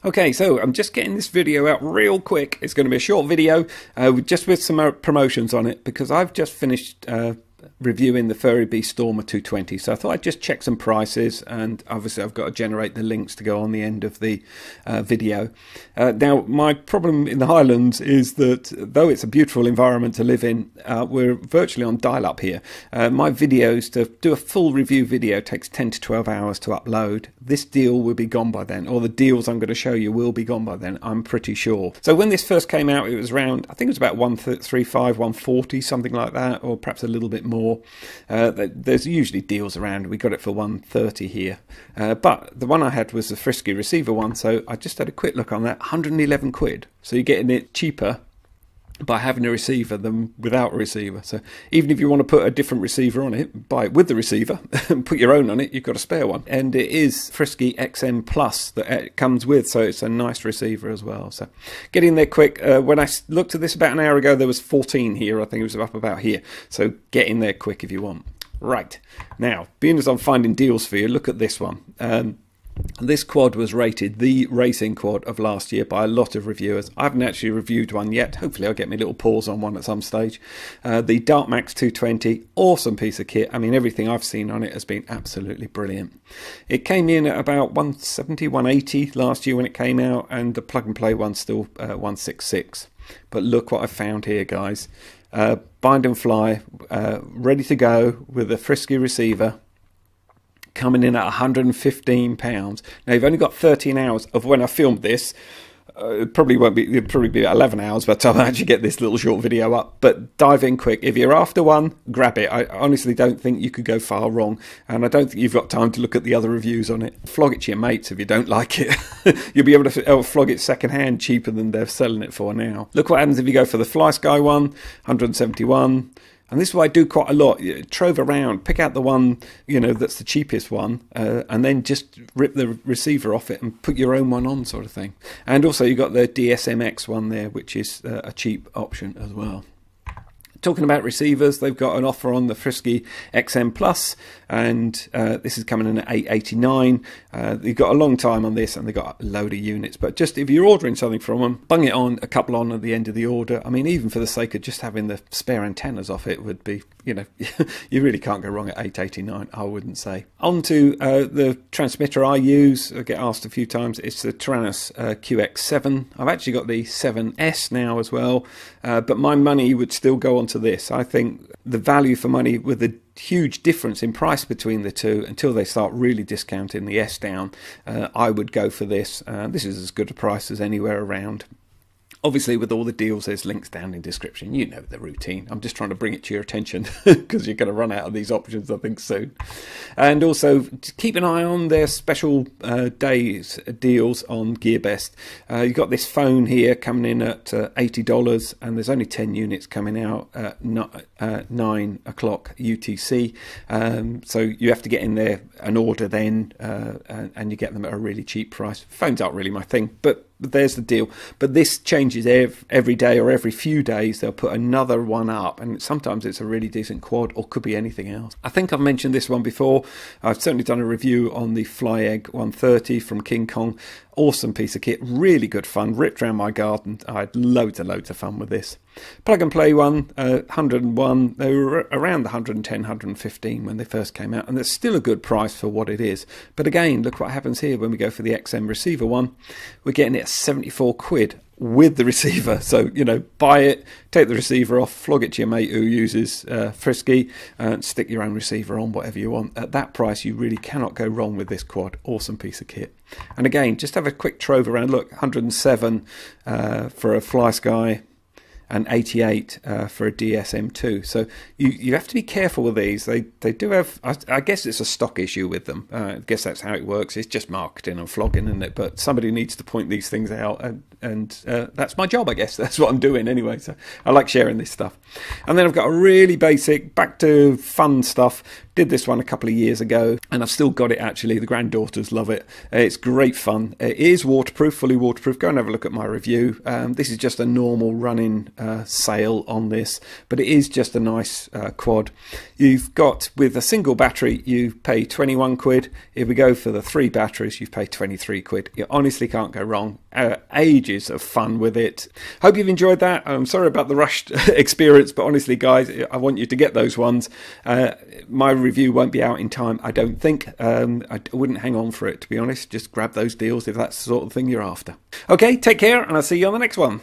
Okay, so I'm just getting this video out real quick. It's going to be a short video just with some promotions on it because I've just finished reviewing the FRSKY Stormer 220. So I thought I'd just check some prices, and obviously I've got to generate the links to go on the end of the video. Now, my problem in the Highlands is that though it's a beautiful environment to live in, we're virtually on dial-up here. My videos, to do a full review video, takes 10 to 12 hours to upload. This deal will be gone by then, or the deals I'm going to show you will be gone by then, I'm pretty sure. So when this first came out, it was around, I think it was about 135, 140, something like that, or perhaps a little bit more. There's usually deals around. We got it for 130 here, but the one I had was the FRSKY receiver one, so I just had a quick look on that. 111 quid, so you're getting it cheaper by having a receiver than without a receiver. So even if you want to put a different receiver on it, buy it with the receiver and put your own on it, you've got a spare one. And it is FRSKY XM Plus that it comes with, so it's a nice receiver as well. So get in there quick. When I looked at this about an hour ago, there was 14 here. I think it was up about here. So get in there quick if you want. Right, now, being as I'm finding deals for you, look at this one. This quad was rated the racing quad of last year by a lot of reviewers. I haven't actually reviewed one yet. Hopefully I'll get my little paws on one at some stage. The DARKMAX 220, awesome piece of kit. I mean, everything I've seen on it has been absolutely brilliant. It came in at about 170, 180 last year when it came out, and the plug and play one's still 166. But look what I found here, guys. Bind and fly, ready to go with a FRSKY receiver, coming in at £115. Now, you've only got 13 hours of when I filmed this. It probably won't be, it'll probably be about 11 hours by the time I actually get this little short video up. But dive in quick. If you're after one, grab it. I honestly don't think you could go far wrong. And I don't think you've got time to look at the other reviews on it. Flog it to your mates if you don't like it. You'll be able to flog it second hand cheaper than they're selling it for now. Look what happens if you go for the FRSKY one, 171. And this is what I do quite a lot. Trove around, pick out the one, you know, that's the cheapest one, and then just rip the receiver off it and put your own one on, sort of thing. And also you've got the DSMX one there, which is a cheap option as well. Talking about receivers, they've got an offer on the FRSKY XM Plus, and this is coming in at $8.89. You've got a long time on this, and they've got a load of units. But just if you're ordering something from them, bung it on, a couple on at the end of the order. I mean, even for the sake of just having the spare antennas off it would be, you know, you really can't go wrong at $8.89, I wouldn't say. On to the transmitter I use. I get asked a few times. It's the Taranis QX7. I've actually got the 7S now as well, but my money would still go on to this. I think the value for money, with the huge difference in price between the two, until they start really discounting the S down, I would go for this. This is as good a price as anywhere around. Obviously, with all the deals, there's links down in the description. You know the routine. I'm just trying to bring it to your attention because you're going to run out of these options, I think, soon. And also, keep an eye on their special days deals on GearBest. You've got this phone here coming in at $80, and there's only 10 units coming out at 9 o'clock UTC. So you have to get in there and order then, and you get them at a really cheap price. Phones aren't really my thing, but there's the deal. But this changes every day, or every few days they'll put another one up, and sometimes it's a really decent quad, or could be anything else. I think I've mentioned this one before. I've certainly done a review on the FlyEgg 130 from King Kong. Awesome piece of kit, really good fun, ripped around my garden. I had loads and loads of fun with this. Plug and play one, 101, they were around the 110, 115 when they first came out, and that's still a good price for what it is. But again, look what happens here when we go for the XM receiver one. We're getting it at 74 quid with the receiver. So, you know, buy it, take the receiver off, flog it to your mate who uses FRSKY, and stick your own receiver on, whatever you want. At that price, you really cannot go wrong with this quad. Awesome piece of kit. And again, just have a quick trove around. Look, 107 for a FlySky, and 88 for a DSM2. So you have to be careful with these. They do have, I guess it's a stock issue with them. I guess that's how it works. It's just marketing and flogging, isn't it? But somebody needs to point these things out, and that's my job, I guess. That's what I'm doing anyway. So I like sharing this stuff. And then I've got a really basic, back to fun stuff, Did this one a couple of years ago, and I've still got it actually. The granddaughters love it. It's great fun. It is waterproof, fully waterproof. Go and have a look at my review. This is just a normal running sale on this, but it is just a nice quad. You've got, with a single battery, you pay 21 quid. If we go for the 3 batteries, you pay 23 quid. You honestly can't go wrong. Ages of fun with it. Hope you've enjoyed that. I'm sorry about the rushed experience, but honestly, guys, I want you to get those ones. My review won't be out in time, I don't think. I wouldn't hang on for it, to be honest. Just grab those deals if that's the sort of thing you're after. Okay, take care, and I'll see you on the next one.